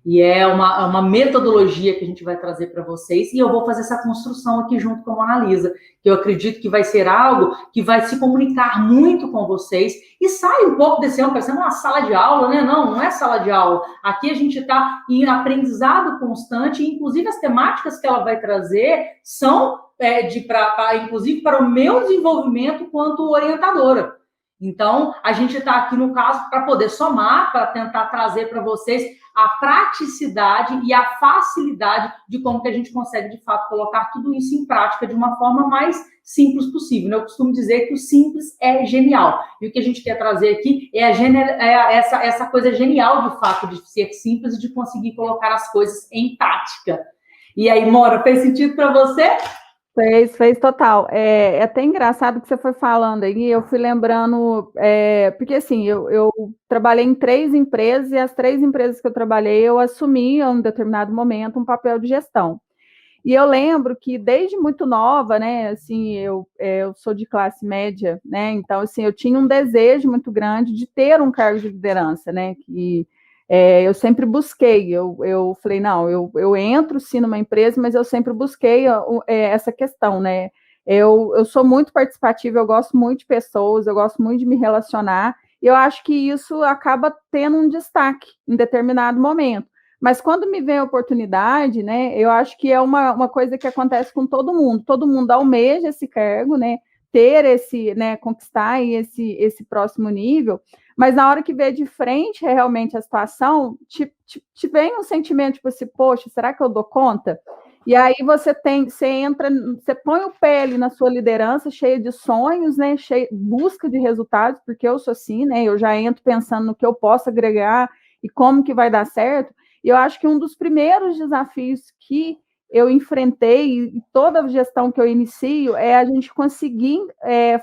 E é uma metodologia que a gente vai trazer para vocês, e eu vou fazer essa construção aqui junto com a Mona Lisa, que eu acredito que vai ser algo que vai se comunicar muito com vocês, e sai um pouco desse ano, parecendo uma sala de aula, né? Não é sala de aula. Aqui a gente está em aprendizado constante, e inclusive as temáticas que ela vai trazer são inclusive para o meu desenvolvimento quanto orientadora. Então, a gente está aqui, no caso, para poder somar, para tentar trazer para vocês a praticidade e a facilidade de como que a gente consegue, de fato, colocar tudo isso em prática de uma forma mais simples possível. Eu costumo dizer que o simples é genial. E o que a gente quer trazer aqui é essa coisa genial, de fato, de ser simples e de conseguir colocar as coisas em prática. E aí, Mora, fez sentido para você? Fez total. É até engraçado que você foi falando aí, eu fui lembrando, porque assim, eu trabalhei em 3 empresas, e as 3 empresas que eu trabalhei, eu assumi, em um determinado momento, um papel de gestão. E eu lembro que desde muito nova, né, assim, eu sou de classe média, né, então, assim, eu tinha um desejo muito grande de ter um cargo de liderança, né, que eu sempre busquei, eu falei, não, eu entro sim numa empresa, mas eu sempre busquei essa questão, né, eu sou muito participativa, eu gosto muito de pessoas, eu gosto muito de me relacionar, e eu acho que isso acaba tendo um destaque em determinado momento. Mas quando me vem a oportunidade, né, eu acho que é uma coisa que acontece com todo mundo almeja esse cargo, né, ter esse, né, conquistar esse próximo nível, mas na hora que vê de frente realmente a situação, te vem um sentimento tipo assim, poxa, será que eu dou conta? E aí você entra, você põe o pé ali na sua liderança, cheia de sonhos, né, busca de resultados, porque eu sou assim, né, eu já entro pensando no que eu posso agregar e como que vai dar certo. E eu acho que um dos primeiros desafios que eu enfrentei, e toda a gestão que eu inicio, é a gente conseguir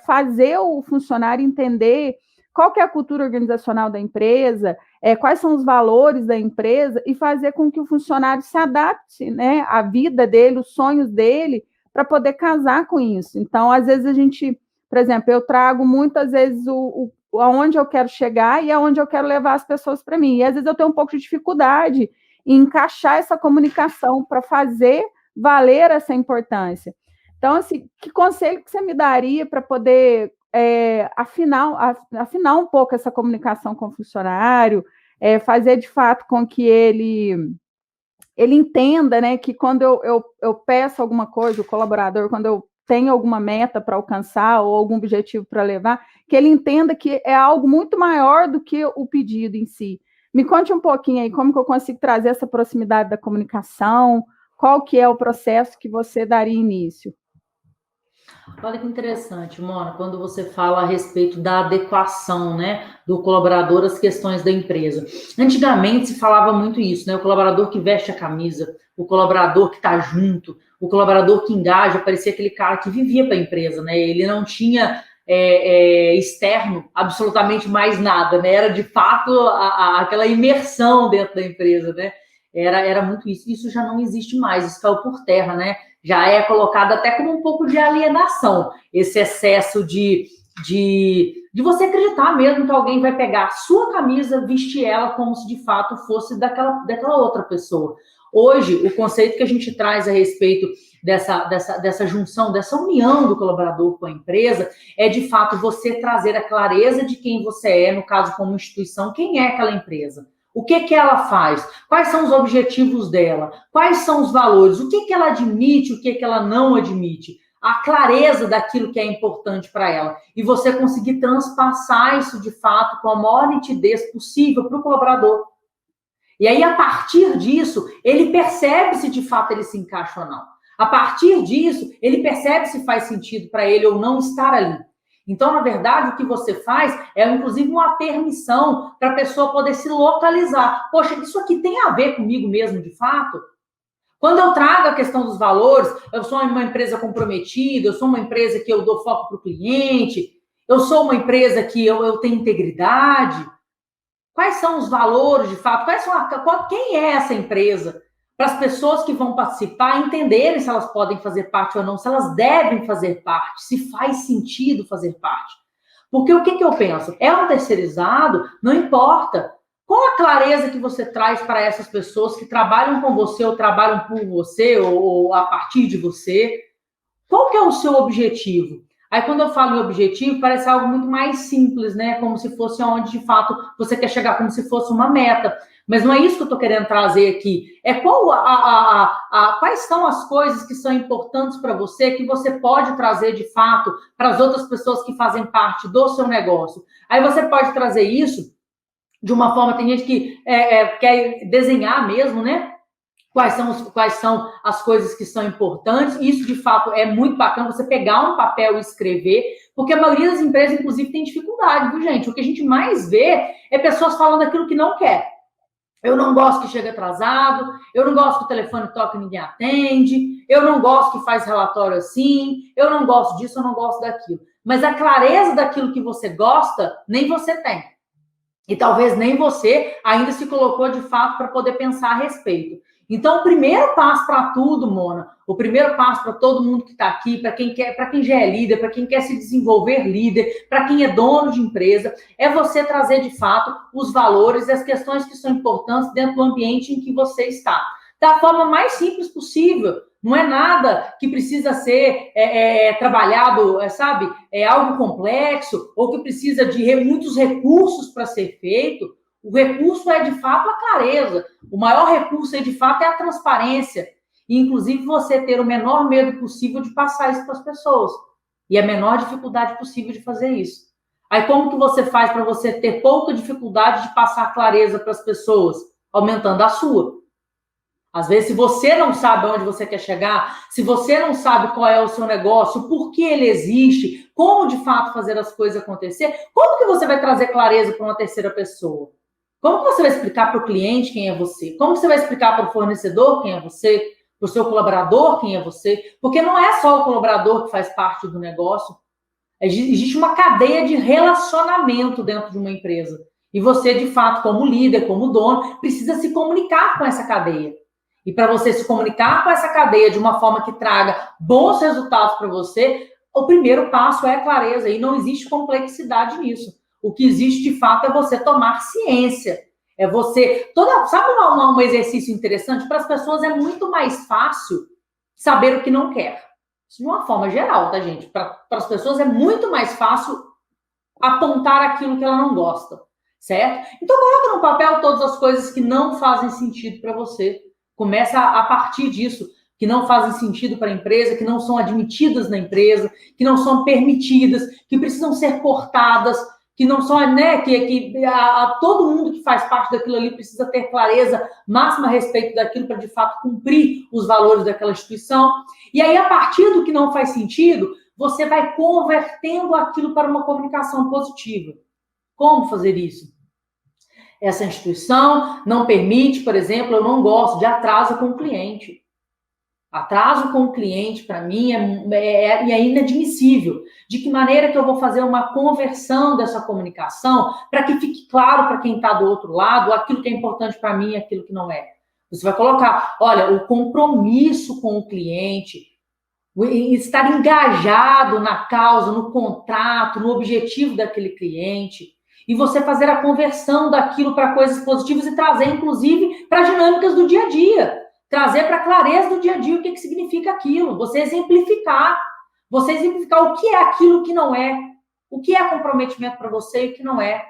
fazer o funcionário entender qual que é a cultura organizacional da empresa, quais são os valores da empresa, e fazer com que o funcionário se adapte, né, à vida dele, os sonhos dele, para poder casar com isso. Então, às vezes a gente, por exemplo, eu trago muitas vezes aonde eu quero chegar e aonde eu quero levar as pessoas para mim. E às vezes eu tenho um pouco de dificuldade em encaixar essa comunicação para fazer valer essa importância. Então, assim, que conselho que você me daria para poder afinar um pouco essa comunicação com o funcionário, fazer de fato com que ele entenda, né, que quando eu peço alguma coisa, o colaborador, quando eu tenho alguma meta para alcançar ou algum objetivo para levar, que ele entenda que é algo muito maior do que o pedido em si. Me conte um pouquinho aí como que eu consigo trazer essa proximidade da comunicação, qual que é o processo que você daria início? Olha que interessante, Mona, quando você fala a respeito da adequação, né, do colaborador às questões da empresa. Antigamente se falava muito isso, né, o colaborador que veste a camisa, o colaborador que está junto, o colaborador que engaja, parecia aquele cara que vivia para a empresa, né, ele não tinha externo absolutamente mais nada, né, era de fato aquela imersão dentro da empresa, né, era muito isso. Isso já não existe mais, isso caiu por terra, né, já é colocado até como um pouco de alienação, esse excesso de você acreditar mesmo que alguém vai pegar a sua camisa, vestir ela como se de fato fosse daquela outra pessoa. Hoje, o conceito que a gente traz a respeito dessa junção, dessa união do colaborador com a empresa, é de fato você trazer a clareza de quem você é, no caso como instituição, quem é aquela empresa. O que ela faz? Quais são os objetivos dela? Quais são os valores? O que ela admite? O que ela não admite? A clareza daquilo que é importante para ela. E você conseguir transpassar isso de fato com a maior nitidez possível para o colaborador. E aí, a partir disso, ele percebe se de fato ele se encaixa ou não. A partir disso, ele percebe se faz sentido para ele ou não estar ali. Então, na verdade, o que você faz é, inclusive, uma permissão para a pessoa poder se localizar. Poxa, isso aqui tem a ver comigo mesmo, de fato? Quando eu trago a questão dos valores, eu sou uma empresa comprometida, eu sou uma empresa que eu dou foco para o cliente, eu sou uma empresa que eu tenho integridade. Quais são os valores, de fato? Quem é essa empresa? Para as pessoas que vão participar entenderem se elas podem fazer parte ou não, se elas devem fazer parte, se faz sentido fazer parte. Porque o que eu penso? É um terceirizado? Não importa. Qual a clareza que você traz para essas pessoas que trabalham com você ou trabalham por você ou a partir de você? Qual que é o seu objetivo? Aí, quando eu falo em objetivo, parece algo muito mais simples, né? Como se fosse onde, de fato, você quer chegar, como se fosse uma meta. Mas não é isso que eu estou querendo trazer aqui. É quais são as coisas que são importantes para você, que você pode trazer, de fato, para as outras pessoas que fazem parte do seu negócio. Aí você pode trazer isso de uma forma, tem gente que quer desenhar mesmo, né? Quais são as coisas que são importantes. Isso, de fato, é muito bacana, você pegar um papel e escrever, porque a maioria das empresas, inclusive, tem dificuldade, viu, gente? O que a gente mais vê é pessoas falando aquilo que não quer. Eu não gosto que chega atrasado, eu não gosto que o telefone toca e ninguém atende, eu não gosto que faz relatório assim, eu não gosto disso, eu não gosto daquilo. Mas a clareza daquilo que você gosta, nem você tem. E talvez nem você ainda se colocou de fato para poder pensar a respeito. Então, o primeiro passo para tudo, Mona, o primeiro passo para todo mundo que está aqui, para quem já é líder, para quem quer se desenvolver líder, para quem é dono de empresa, é você trazer de fato os valores e as questões que são importantes dentro do ambiente em que você está. Da forma mais simples possível. Não é nada que precisa ser trabalhado, sabe? É algo complexo ou que precisa de muitos recursos para ser feito. O recurso é, de fato, a clareza. O maior recurso, de fato, é a transparência. E, inclusive, você ter o menor medo possível de passar isso para as pessoas. E a menor dificuldade possível de fazer isso. Aí, como que você faz para você ter pouca dificuldade de passar clareza para as pessoas? Aumentando a sua. Às vezes, se você não sabe onde você quer chegar, se você não sabe qual é o seu negócio, por que ele existe, como de fato fazer as coisas acontecer, como que você vai trazer clareza para uma terceira pessoa? Como que você vai explicar para o cliente quem é você? Como que você vai explicar para o fornecedor quem é você? Para o seu colaborador quem é você? Porque não é só o colaborador que faz parte do negócio. Existe uma cadeia de relacionamento dentro de uma empresa. E você, de fato, como líder, como dono, precisa se comunicar com essa cadeia. E para você se comunicar com essa cadeia de uma forma que traga bons resultados para você, o primeiro passo é a clareza. E não existe complexidade nisso. O que existe, de fato, é você tomar ciência. É você... Sabe um exercício interessante? Para as pessoas é muito mais fácil saber o que não quer. Isso de uma forma geral, tá, gente? Para as pessoas é muito mais fácil apontar aquilo que ela não gosta, certo? Então, coloca no papel todas as coisas que não fazem sentido para você. Começa a partir disso, que não fazem sentido para a empresa, que não são admitidas na empresa, que não são permitidas, que precisam ser cortadas, que não são, né, todo mundo que faz parte daquilo ali precisa ter clareza máxima a respeito daquilo para, de fato, cumprir os valores daquela instituição. E aí, a partir do que não faz sentido, você vai convertendo aquilo para uma comunicação positiva. Como fazer isso? Essa instituição não permite, por exemplo, eu não gosto de atraso com o cliente. Atraso com o cliente, para mim, é inadmissível. De que maneira que eu vou fazer uma conversão dessa comunicação para que fique claro para quem está do outro lado aquilo que é importante para mim e aquilo que não é? Você vai colocar, olha, o compromisso com o cliente, estar engajado na causa, no contrato, no objetivo daquele cliente, e você fazer a conversão daquilo para coisas positivas e trazer, inclusive, para dinâmicas do dia a dia. Trazer para a clareza do dia a dia o que significa aquilo. Você exemplificar o que é aquilo que não é. O que é comprometimento para você e o que não é.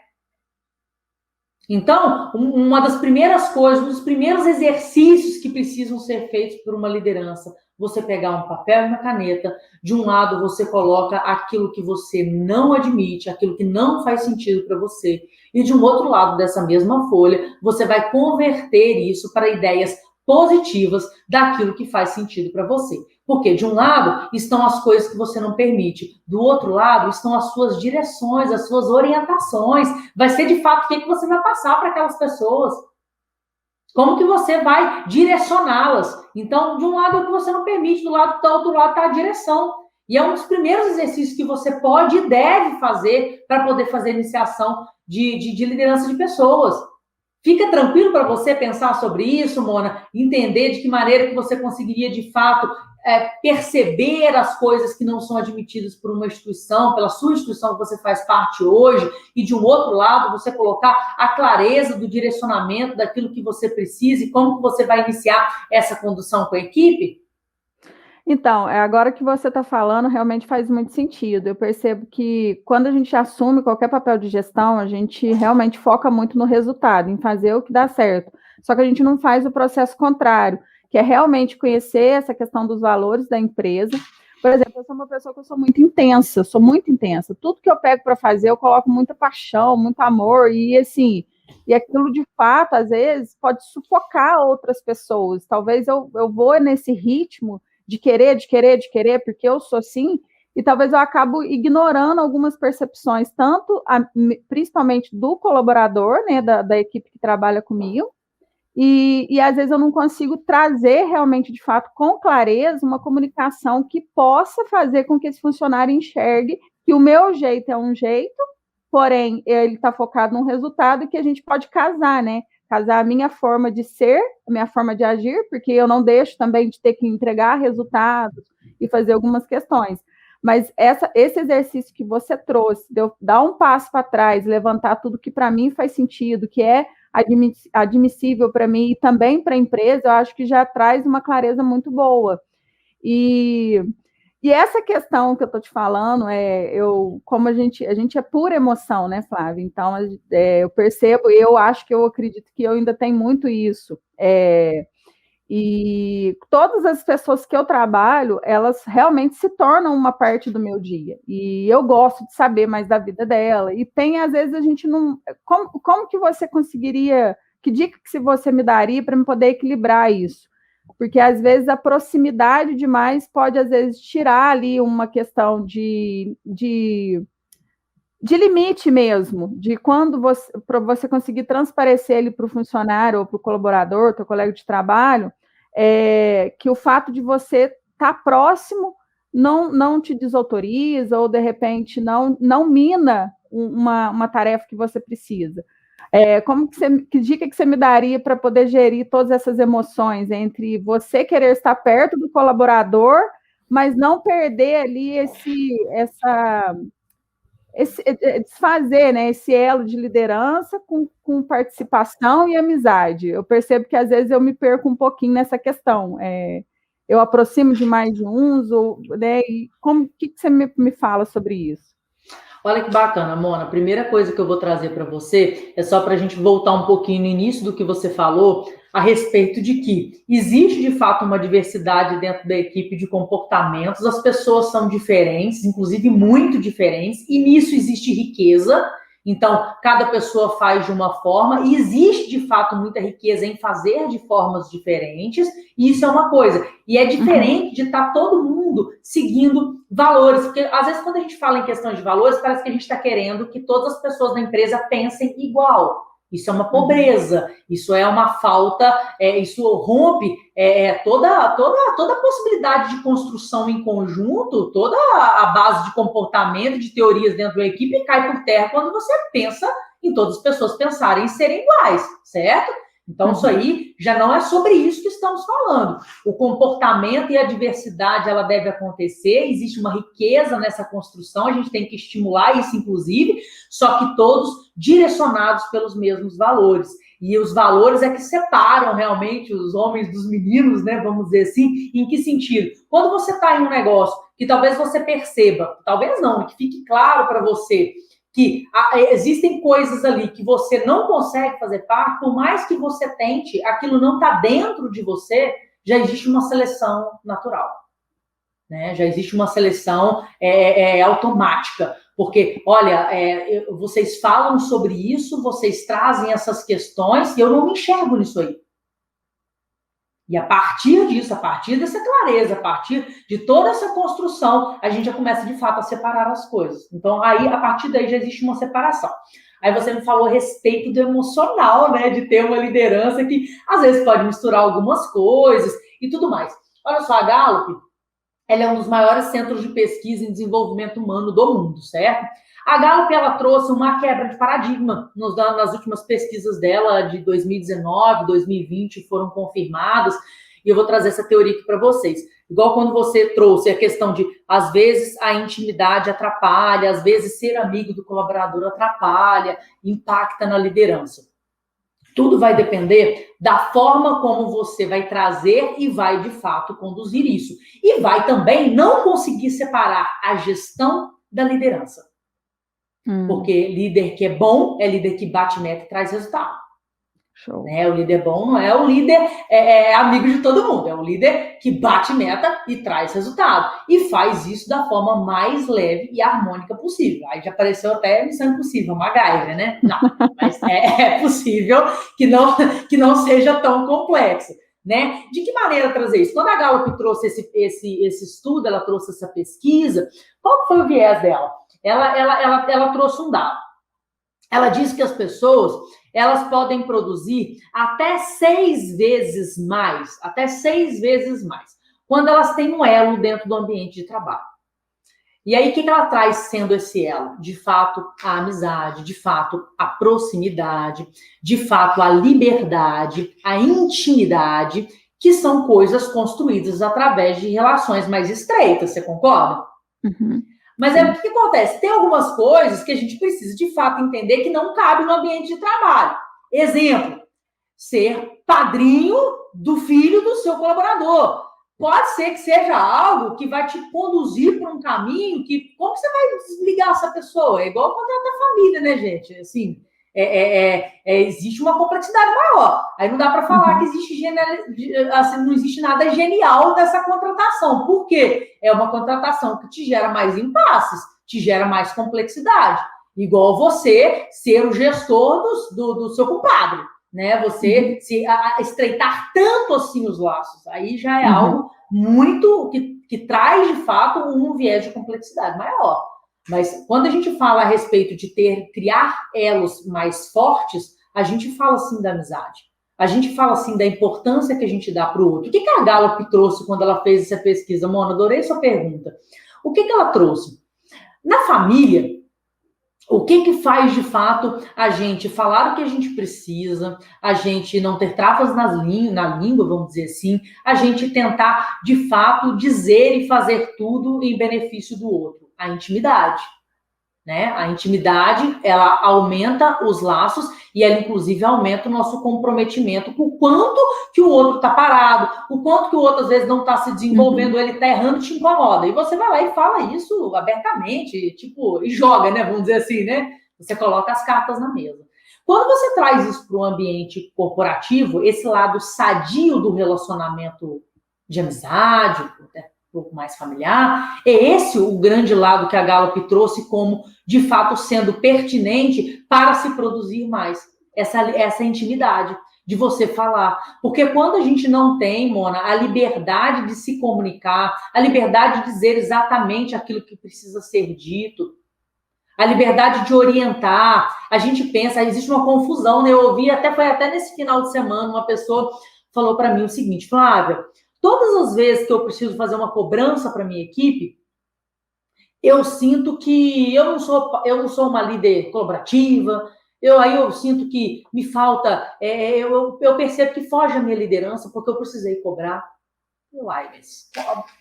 Então, uma das primeiras coisas, um dos primeiros exercícios que precisam ser feitos por uma liderança, você pegar um papel e uma caneta, de um lado você coloca aquilo que você não admite, aquilo que não faz sentido para você, e de um outro lado dessa mesma folha, você vai converter isso para ideias positivas daquilo que faz sentido para você. Porque de um lado estão as coisas que você não permite, do outro lado estão as suas direções, as suas orientações, vai ser de fato o que você vai passar para aquelas pessoas. Como que você vai direcioná-las? Então, de um lado é o que você não permite, do outro lado está a direção. E é um dos primeiros exercícios que você pode e deve fazer para poder fazer iniciação de liderança de pessoas. Fica tranquilo para você pensar sobre isso, Mona, entender de que maneira que você conseguiria, de fato, perceber as coisas que não são admitidas por uma instituição, pela sua instituição que você faz parte hoje, e de um outro lado você colocar a clareza do direcionamento daquilo que você precisa e como que você vai iniciar essa condução com a equipe? Então, agora que você está falando, realmente faz muito sentido. Eu percebo que quando a gente assume qualquer papel de gestão, a gente realmente foca muito no resultado, em fazer o que dá certo. Só que a gente não faz o processo contrário, que é realmente conhecer essa questão dos valores da empresa. Por exemplo, eu sou uma pessoa que eu sou muito intensa, sou muito intensa. Tudo que eu pego para fazer, eu coloco muita paixão, muito amor, e assim, e aquilo de fato, às vezes, pode sufocar outras pessoas. Talvez eu vou nesse ritmo de querer, porque eu sou assim, e talvez eu acabo ignorando algumas percepções, principalmente do colaborador, né, da equipe que trabalha comigo, e às vezes eu não consigo trazer realmente, de fato, com clareza, uma comunicação que possa fazer com que esse funcionário enxergue que o meu jeito é um jeito, porém, ele está focado num resultado que a gente pode casar, né? Casar a minha forma de ser, a minha forma de agir, porque eu não deixo também de ter que entregar resultados e fazer algumas questões. Mas esse exercício que você trouxe, de eu dar um passo para trás, levantar tudo que para mim faz sentido, que é admissível para mim e também para a empresa, eu acho que já traz uma clareza muito boa. E essa questão que eu estou te falando, como a gente é pura emoção, né, Flávia? Então, eu percebo, eu acho que eu acredito que eu ainda tenho muito isso. E todas as pessoas que eu trabalho, elas realmente se tornam uma parte do meu dia. E eu gosto de saber mais da vida dela. E tem, às vezes, a gente não... Como que você conseguiria... Que dica que você me daria para eu poder equilibrar isso? Porque, às vezes, a proximidade demais pode, às vezes, tirar ali uma questão de limite mesmo, de quando para você conseguir transparecer ele para o funcionário ou para o colaborador, teu colega de trabalho, que o fato de você estar próximo não te desautoriza ou, de repente, não mina uma tarefa que você precisa. Que dica que você me daria para poder gerir todas essas emoções entre você querer estar perto do colaborador, mas não perder ali desfazer, né, esse elo de liderança com participação e amizade. Eu percebo que às vezes eu me perco um pouquinho nessa questão. Eu aproximo demais de uns, né, e que você me fala sobre isso? Olha que bacana, Mona. A primeira coisa que eu vou trazer para você é só para a gente voltar um pouquinho no início do que você falou a respeito de que existe de fato uma diversidade dentro da equipe de comportamentos, as pessoas são diferentes, inclusive muito diferentes, e nisso existe riqueza. Então, cada pessoa faz de uma forma e existe, de fato, muita riqueza em fazer de formas diferentes, e isso é uma coisa. E é diferente de estar todo mundo seguindo valores, porque às vezes quando a gente fala em questão de valores, parece que a gente está querendo que todas as pessoas da empresa pensem igual. Isso é uma pobreza, isso é uma falta, isso rompe toda a possibilidade de construção em conjunto, toda a base de comportamento, de teorias dentro da equipe cai por terra quando você pensa em todas as pessoas pensarem em serem iguais, certo? Então, isso aí já não é sobre isso que estamos falando. O comportamento e a diversidade, ela deve acontecer, existe uma riqueza nessa construção, a gente tem que estimular isso, inclusive, só que todos direcionados pelos mesmos valores. E os valores é que separam realmente os homens dos meninos, né? Vamos dizer assim. Em que sentido? Quando você está em um negócio que talvez você perceba, talvez não, que fique claro para você que existem coisas ali que você não consegue fazer parte, por mais que você tente, aquilo não está dentro de você, já existe uma seleção natural, né? Já existe uma seleção automática, porque, olha, vocês falam sobre isso, vocês trazem essas questões, e eu não me enxergo nisso aí. E a partir disso, a partir dessa clareza, a partir de toda essa construção, a gente já começa, de fato, a separar as coisas. Então, aí, a partir daí, já existe uma separação. Aí você me falou a respeito do emocional, né? De ter uma liderança que, às vezes, pode misturar algumas coisas e tudo mais. Olha só, a Gallup, ela é um dos maiores centros de pesquisa em desenvolvimento humano do mundo, certo? A Gallup, ela trouxe uma quebra de paradigma nas últimas pesquisas dela, de 2019, 2020, foram confirmadas. e eu vou trazer essa teoria aqui para vocês. Igual quando você trouxe a questão de, às vezes, a intimidade atrapalha, às vezes ser amigo do colaborador atrapalha, impacta na liderança. Tudo vai depender da forma como você vai trazer e vai, de fato, conduzir isso. E vai também não conseguir separar a gestão da liderança. Porque líder que é bom é líder que bate meta e traz resultado. Show. Né? O líder bom não é o líder amigo de todo mundo, é o líder que bate meta e traz resultado. E faz isso da forma mais leve e harmônica possível. Aí já apareceu até Missão Impossível, MacGyver, né? Não, mas é possível que não seja tão complexo. Né? De que maneira trazer isso? Quando a Gallup trouxe esse estudo, ela trouxe essa pesquisa, qual foi o viés dela? Ela trouxe um dado. Ela diz que as pessoas, elas podem produzir até 6 vezes mais, quando elas têm um elo dentro do ambiente de trabalho. E aí, o que ela traz sendo esse elo? De fato, a amizade, de fato, a proximidade, de fato, a liberdade, a intimidade, que são coisas construídas através de relações mais estreitas, você concorda? Uhum. Mas o que acontece? Tem algumas coisas que a gente precisa, de fato, entender que não cabe no ambiente de trabalho. Exemplo, ser padrinho do filho do seu colaborador. Pode ser que seja algo que vai te conduzir para um caminho que... Como você vai desligar essa pessoa? É igual contratar família, né, gente? Assim, existe uma complexidade maior. Aí não dá para falar que existe assim, não existe nada genial dessa contratação. Por quê? É uma contratação que te gera mais impasses, te gera mais complexidade. Igual você ser o gestor do seu compadre, né? Você estreitar tanto assim os laços. Aí já é algo muito que traz, de fato, um viés de complexidade maior. Mas quando a gente fala a respeito de criar elos mais fortes, a gente fala sim da amizade. A gente fala assim da importância que a gente dá para o outro. O que a Gallup trouxe quando ela fez essa pesquisa? Mona, adorei sua pergunta. O que ela trouxe? Na família, o que faz de fato a gente falar o que a gente precisa, a gente não ter travas na língua, vamos dizer assim, a gente tentar de fato dizer e fazer tudo em benefício do outro? A intimidade. Né? A intimidade, ela aumenta os laços e ela, inclusive, aumenta o nosso comprometimento com o quanto que o outro está parado, o quanto que o outro, às vezes, não está se desenvolvendo, ele está errando, te incomoda. E você vai lá e fala isso abertamente, tipo, e joga, né? Vamos dizer assim, né? Você coloca as cartas na mesa. Quando você traz isso para o ambiente corporativo, esse lado sadio do relacionamento de amizade, um pouco mais familiar, é esse o grande lado que a Gallup trouxe como, de fato, sendo pertinente para se produzir mais. Essa intimidade de você falar. Porque quando a gente não tem, Mona, a liberdade de se comunicar, a liberdade de dizer exatamente aquilo que precisa ser dito, a liberdade de orientar, a gente pensa, existe uma confusão, né? Eu ouvi, foi até nesse final de semana, uma pessoa falou para mim o seguinte: Flávia, todas as vezes que eu preciso fazer uma cobrança para minha equipe, eu sinto que eu não sou uma líder colaborativa, aí eu sinto que me falta, eu percebo que foge a minha liderança porque eu precisei cobrar.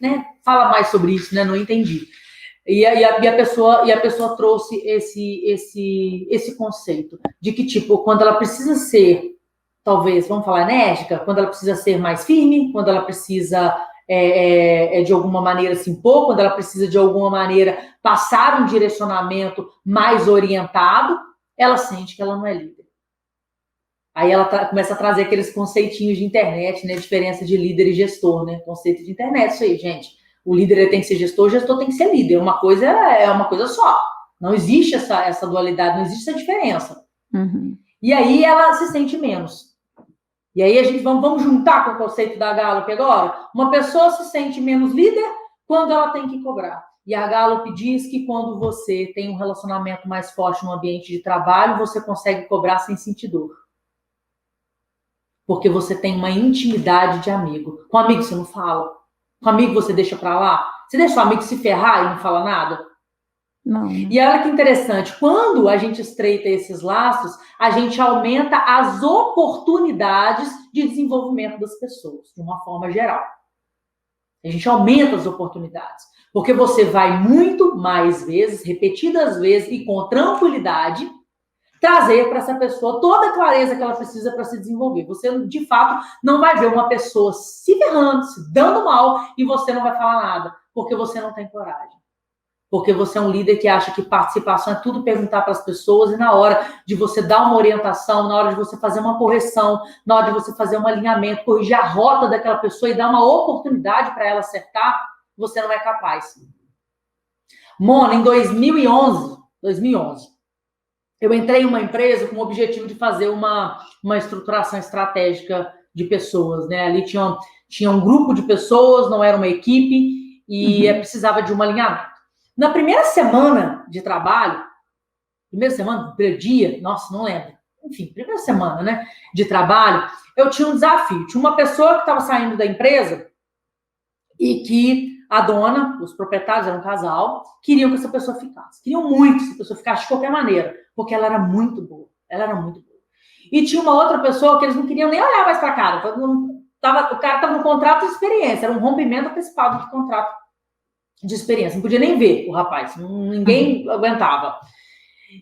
Né? Fala mais sobre isso, né? Não entendi. E a pessoa trouxe esse conceito de que, tipo, quando ela precisa ser, talvez, vamos falar enérgica, quando ela precisa ser mais firme, quando ela precisa, de alguma maneira, se impor, quando ela precisa, de alguma maneira, passar um direcionamento mais orientado, ela sente que ela não é líder. Aí ela começa a trazer aqueles conceitinhos de internet, né? Diferença de líder e gestor, né? Conceito de internet, isso aí, gente. O líder tem que ser gestor, o gestor tem que ser líder. Uma coisa é uma coisa só. Não existe essa dualidade, não existe essa diferença. E aí ela se sente menos. E aí a gente vamos juntar com o conceito da Gallup agora? Uma pessoa se sente menos líder quando ela tem que cobrar. E a Gallup diz que quando você tem um relacionamento mais forte no ambiente de trabalho, você consegue cobrar sem sentir dor. Porque você tem uma intimidade de amigo. Com amigo você não fala. Com amigo você deixa pra lá. Você deixa o amigo se ferrar e não fala nada? Não. E olha que interessante, quando a gente estreita esses laços, a gente aumenta as oportunidades de desenvolvimento das pessoas, de uma forma geral. A gente aumenta as oportunidades, porque você vai muito mais vezes, repetidas vezes e com tranquilidade, trazer para essa pessoa toda a clareza que ela precisa para se desenvolver. Você, de fato, não vai ver uma pessoa se ferrando, se dando mal, e você não vai falar nada, porque você não tem coragem. Porque você é um líder que acha que participação é tudo perguntar para as pessoas, e na hora de você dar uma orientação, na hora de você fazer uma correção, na hora de você fazer um alinhamento, corrigir a rota daquela pessoa e dar uma oportunidade para ela acertar, você não é capaz. Mona, em 2011, eu entrei em uma empresa com o objetivo de fazer uma estruturação estratégica de pessoas, né? Ali tinha um grupo de pessoas, não era uma equipe, e precisava de um alinhamento. Na primeira semana de trabalho, primeiro dia, nossa, não lembro. Enfim, primeira semana, né, de trabalho, eu tinha um desafio. Tinha uma pessoa que estava saindo da empresa e que a dona, os proprietários, eram um casal, queriam que essa pessoa ficasse. Queriam muito que essa pessoa ficasse de qualquer maneira, porque ela era muito boa. Ela era muito boa. E tinha uma outra pessoa que eles não queriam nem olhar mais para a cara. O cara estava no contrato de experiência, era um rompimento antecipado de contrato de experiência, não podia nem ver o rapaz, ninguém aguentava.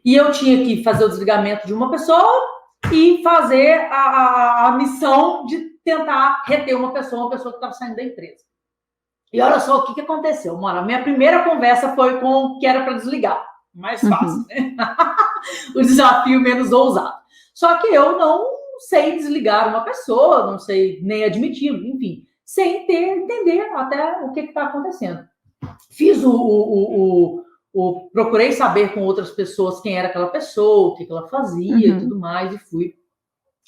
E eu tinha que fazer o desligamento de uma pessoa e fazer a missão de tentar reter uma pessoa que estava saindo da empresa. E olha só o que aconteceu, mano. A minha primeira conversa foi com que era para desligar. Mais fácil, né? O desafio menos ousado. Só que eu não sei desligar uma pessoa, não sei nem admitir, enfim, sem entender até o que está acontecendo. Fiz procurei saber com outras pessoas quem era aquela pessoa, o que ela fazia e tudo mais, e fui,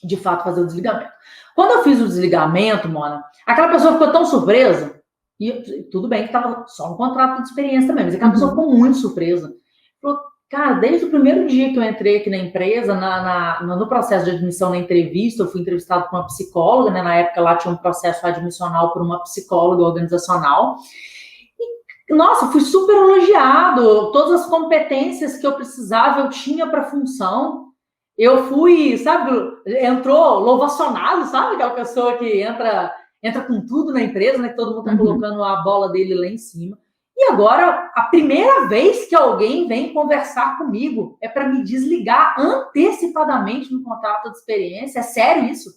de fato, fazer o desligamento. Quando eu fiz o desligamento, Mona, aquela pessoa ficou tão surpresa, e tudo bem que estava só um contrato de experiência também, mas aquela pessoa ficou muito surpresa. Falou, cara, desde o primeiro dia que eu entrei aqui na empresa, no processo de admissão na entrevista, eu fui entrevistado por uma psicóloga, né? Na época lá tinha um processo admissional por uma psicóloga organizacional. Nossa, fui super elogiado, todas as competências que eu precisava, eu tinha para a função. Eu fui, sabe, entrou louvacionado, sabe? Aquela pessoa que entra com tudo na empresa, né? Que todo mundo está colocando a bola dele lá em cima. E agora, a primeira vez que alguém vem conversar comigo é para me desligar antecipadamente no contrato de experiência. É sério isso?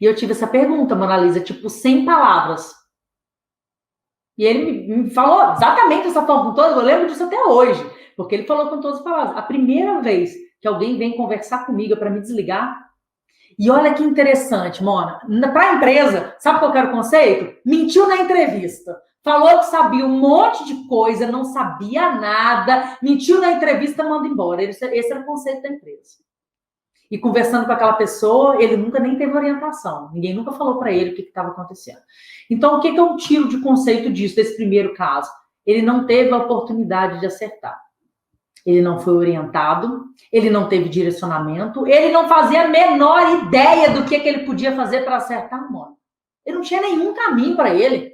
E eu tive essa pergunta, Mona Lisa, tipo, 100 palavras. E ele me falou exatamente essa forma com todas, eu lembro disso até hoje, porque ele falou com todas as palavras. A primeira vez que alguém vem conversar comigo para me desligar, e olha que interessante, Mona, para a empresa, sabe qual era o conceito? Mentiu na entrevista, falou que sabia um monte de coisa, não sabia nada, mentiu na entrevista, manda embora. Esse era o conceito da empresa. E conversando com aquela pessoa, ele nunca nem teve orientação. Ninguém nunca falou para ele o que estava acontecendo. Então, o que eu tiro de conceito disso, desse primeiro caso? Ele não teve a oportunidade de acertar. Ele não foi orientado, ele não teve direcionamento, ele não fazia a menor ideia do que ele podia fazer para acertar a moto. Ele não tinha nenhum caminho para ele.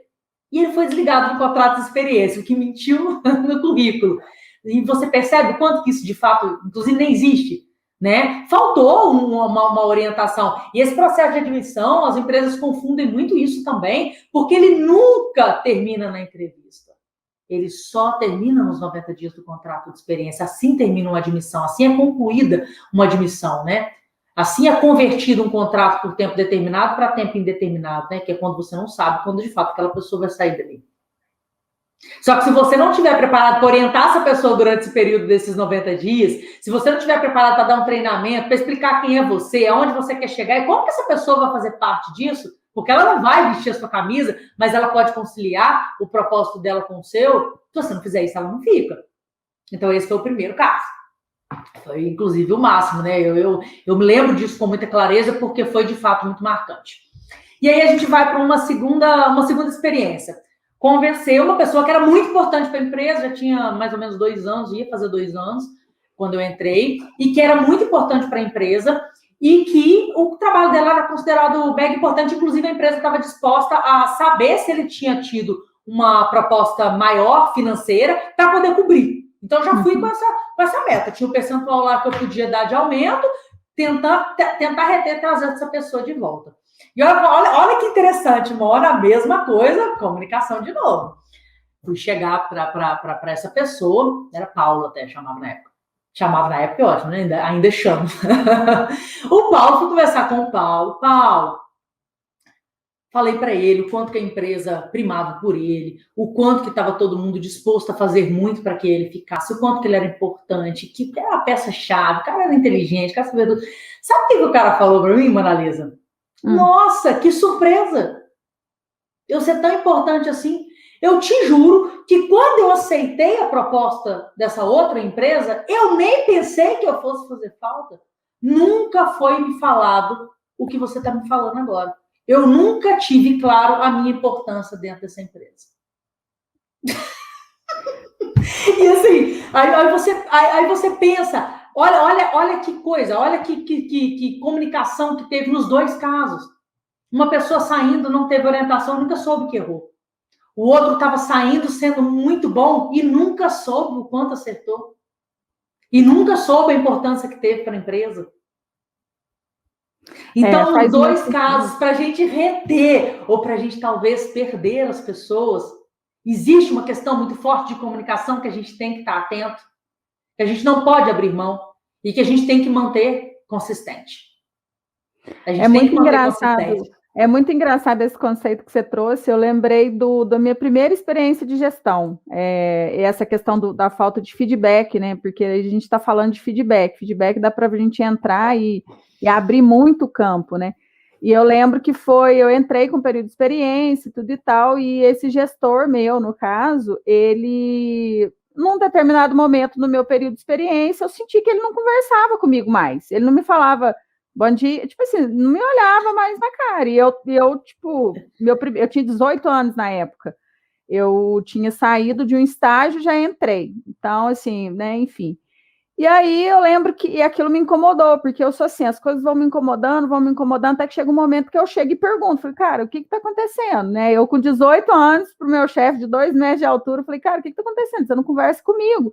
E ele foi desligado do contrato de experiência, o que mentiu no currículo. E você percebe o quanto que isso, de fato, inclusive, nem existe. Né? Faltou uma orientação. E esse processo de admissão, as empresas confundem muito isso também, porque ele nunca termina na entrevista. Ele só termina nos 90 dias do contrato de experiência. Assim termina uma admissão, assim é concluída uma admissão, né? Assim é convertido um contrato por tempo determinado para tempo indeterminado, né? Que é quando você não sabe quando de fato aquela pessoa vai sair dali. Só que se você não estiver preparado para orientar essa pessoa durante esse período desses 90 dias, se você não estiver preparado para dar um treinamento, para explicar quem é você, aonde você quer chegar e como que essa pessoa vai fazer parte disso, porque ela não vai vestir a sua camisa, mas ela pode conciliar o propósito dela com o seu, se você não fizer isso, ela não fica. Então, esse foi o primeiro caso. Foi, inclusive, o máximo, né? Eu me lembro disso com muita clareza, porque foi, de fato, muito marcante. E aí a gente vai para uma segunda experiência. Convencer uma pessoa que era muito importante para a empresa, já tinha mais ou menos 2 anos, ia fazer 2 anos, quando eu entrei, e que era muito importante para a empresa, e que o trabalho dela era considerado mega importante, inclusive a empresa estava disposta a saber se ele tinha tido uma proposta maior financeira para poder cobrir. Então, já fui com essa meta. Tinha um percentual lá que eu podia dar de aumento, tentar reter, trazer essa pessoa de volta. E olha que interessante, Mona, a mesma coisa, comunicação de novo. Fui chegar para essa pessoa, era Paulo até, chamava na época, ótimo, né? Ainda chamo. O Paulo, fui conversar com o Paulo. Paulo, falei para ele o quanto que a empresa primava por ele, o quanto que estava todo mundo disposto a fazer muito para que ele ficasse, o quanto que ele era importante, que era a peça-chave, o cara era inteligente, o cara sabia tudo. Sabe o que o cara falou para mim, Monalisa? Nossa, que surpresa! Eu ser tão importante assim. Eu te juro que quando eu aceitei a proposta dessa outra empresa, eu nem pensei que eu fosse fazer falta. Nunca foi me falado o que você está me falando agora. Eu nunca tive claro a minha importância dentro dessa empresa. E assim, aí você pensa, olha que coisa, olha que comunicação que teve nos dois casos. Uma pessoa saindo, não teve orientação, nunca soube que errou. O outro estava saindo, sendo muito bom, e nunca soube o quanto acertou. E nunca soube a importância que teve para a empresa. Então, nos dois casos, para a gente reter, ou para a gente talvez perder as pessoas, existe uma questão muito forte de comunicação que a gente tem que estar atento, que a gente não pode abrir mão, e que a gente tem que manter consistente. A gente tem que manter consistente. É muito engraçado esse conceito que você trouxe. Eu lembrei da minha primeira experiência de gestão, essa questão da falta de feedback, né? Porque a gente está falando de feedback. Feedback dá para a gente entrar e abrir muito campo, né? E eu lembro que eu entrei com um período de experiência, tudo e tal, e esse gestor meu, no caso, ele, num determinado momento no meu período de experiência, eu senti que ele não conversava comigo mais. Ele não me falava bom dia, tipo assim, não me olhava mais na cara. E eu tipo, eu tinha 18 anos na época. Eu tinha saído de um estágio, já entrei. Então, assim, né, enfim. E aí eu lembro que aquilo me incomodou, porque eu sou assim, as coisas vão me incomodando, até que chega um momento que eu chego e pergunto, falei, cara, o que está acontecendo? Né? Eu com 18 anos, para o meu chefe de 2 metros de altura, falei, cara, o que está acontecendo? Você não conversa comigo.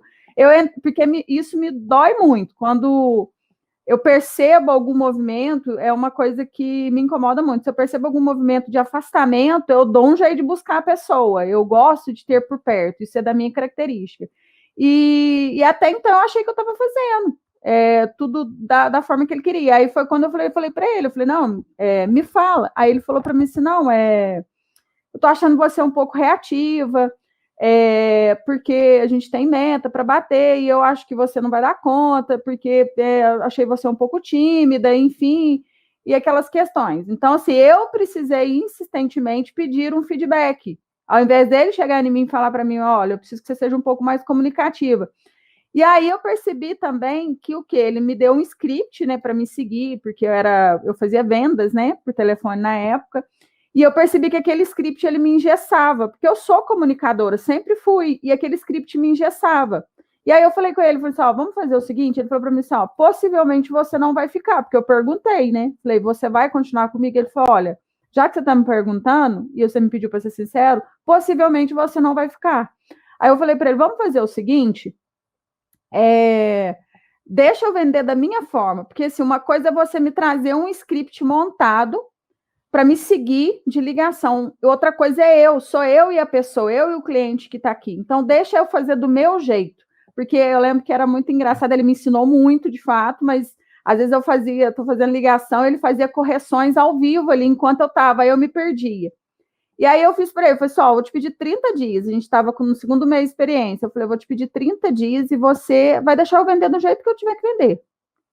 Porque isso me dói muito, quando eu percebo algum movimento, é uma coisa que me incomoda muito. Se eu percebo algum movimento de afastamento, eu dou um jeito de buscar a pessoa. Eu gosto de ter por perto, isso é da minha característica. E até então eu achei que eu estava fazendo tudo da forma que ele queria. Aí foi quando eu falei para ele, eu falei, não, me fala. Aí ele falou para mim assim, não, eu tô achando você um pouco reativa, porque a gente tem meta para bater e eu acho que você não vai dar conta, porque achei você um pouco tímida, enfim, e aquelas questões. Então, assim, eu precisei insistentemente pedir um feedback. Ao invés dele chegar em mim e falar para mim, olha, eu preciso que você seja um pouco mais comunicativa. E aí eu percebi também que ele me deu um script, né, para me seguir, porque eu fazia vendas, né, por telefone na época. E eu percebi que aquele script, ele me engessava, porque eu sou comunicadora, sempre fui, e aquele script me engessava. E aí eu falei com ele, falei assim, vamos fazer o seguinte, ele falou para mim assim, possivelmente você não vai ficar, porque eu perguntei, né, falei, você vai continuar comigo? Ele falou, olha, já que você está me perguntando, e você me pediu para ser sincero, possivelmente você não vai ficar. Aí eu falei para ele, vamos fazer o seguinte, deixa eu vender da minha forma, porque assim, uma coisa é você me trazer um script montado, para me seguir de ligação. Outra coisa sou eu e a pessoa, eu e o cliente que está aqui. Então, deixa eu fazer do meu jeito. Porque eu lembro que era muito engraçado, ele me ensinou muito, de fato, mas às vezes estou fazendo ligação, ele fazia correções ao vivo ali, enquanto eu estava, aí eu me perdia. E aí eu fiz para ele, falei vou te pedir 30 dias, a gente estava no segundo mês de experiência, eu falei, vou te pedir 30 dias e você vai deixar eu vender do jeito que eu tiver que vender.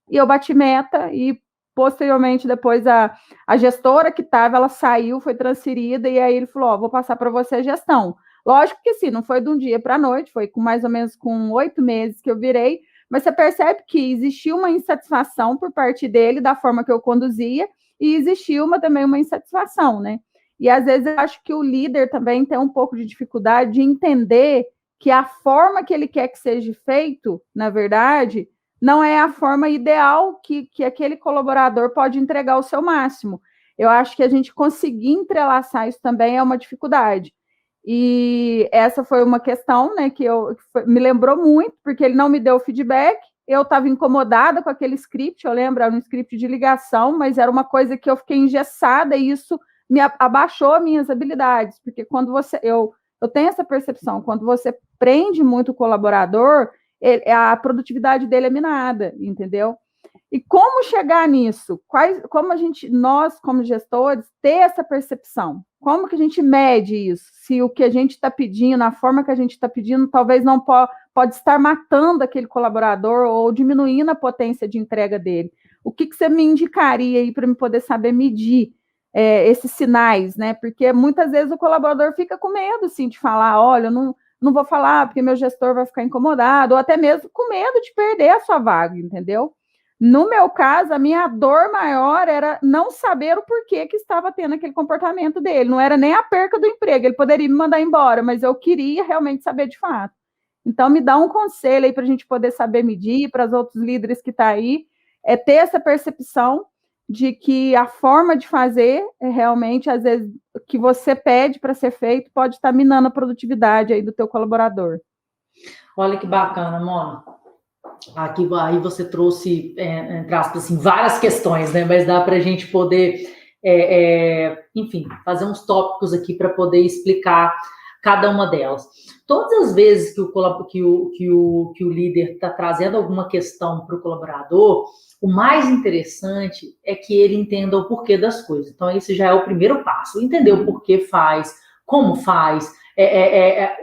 E eu bati meta e posteriormente, depois, a gestora que estava, ela saiu, foi transferida, e aí ele falou, vou passar para você a gestão. Lógico que sim, não foi de um dia para a noite, foi mais ou menos com 8 meses que eu virei, mas você percebe que existia uma insatisfação por parte dele, da forma que eu conduzia, e existia também uma insatisfação, né? E às vezes eu acho que o líder também tem um pouco de dificuldade de entender que a forma que ele quer que seja feito, na verdade, não é a forma ideal que aquele colaborador pode entregar o seu máximo. Eu acho que a gente conseguir entrelaçar isso também é uma dificuldade. E essa foi uma questão, né, que me lembrou muito, porque ele não me deu feedback, eu estava incomodada com aquele script, eu lembro, era um script de ligação, mas era uma coisa que eu fiquei engessada e isso me abaixou minhas habilidades, porque quando eu tenho essa percepção, quando você prende muito o colaborador, a produtividade dele é minada, entendeu? E como chegar nisso? Como nós, como gestores, ter essa percepção? Como que a gente mede isso? Se o que a gente está pedindo, a forma que a gente está pedindo, talvez não pode estar matando aquele colaborador ou diminuindo a potência de entrega dele. O que você me indicaria aí para eu poder saber medir esses sinais, né? Porque muitas vezes o colaborador fica com medo, assim, de falar, olha, eu não vou falar porque meu gestor vai ficar incomodado, ou até mesmo com medo de perder a sua vaga, entendeu? No meu caso, a minha dor maior era não saber o porquê que estava tendo aquele comportamento dele. Não era nem a perca do emprego, ele poderia me mandar embora, mas eu queria realmente saber de fato. Então, me dá um conselho aí para a gente poder saber medir, para os outros líderes que estão aí, ter essa percepção de que a forma de fazer, realmente, às vezes, o que você pede para ser feito pode estar minando a produtividade aí do teu colaborador. Olha que bacana, Mona. Aqui aí você trouxe, entre aspas, assim, várias questões, né? Mas dá para a gente poder, enfim, fazer uns tópicos aqui para poder explicar cada uma delas. Todas as vezes que o líder está trazendo alguma questão para o colaborador, o mais interessante é que ele entenda o porquê das coisas. Então, esse já é o primeiro passo. Entender o porquê faz, como faz,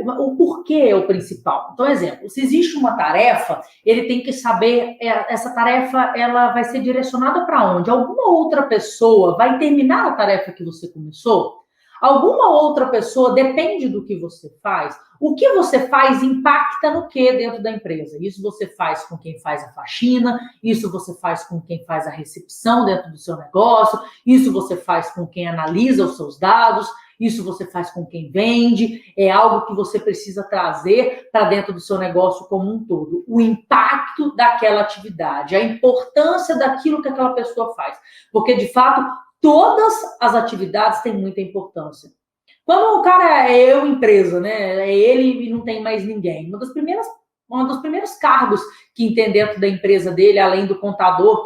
o porquê é o principal. Então, exemplo, se existe uma tarefa, ele tem que saber, essa tarefa ela vai ser direcionada para onde? Alguma outra pessoa vai terminar a tarefa que você começou? Alguma outra pessoa depende do que você faz? O que você faz impacta no que dentro da empresa? Isso você faz com quem faz a faxina, isso você faz com quem faz a recepção dentro do seu negócio, isso você faz com quem analisa os seus dados, isso você faz com quem vende, é algo que você precisa trazer para dentro do seu negócio como um todo. O impacto daquela atividade, a importância daquilo que aquela pessoa faz. Porque, de fato, todas as atividades têm muita importância. Quando o cara empresa, né? É ele e não tem mais ninguém. Um dos primeiros cargos que tem dentro da empresa dele, além do contador,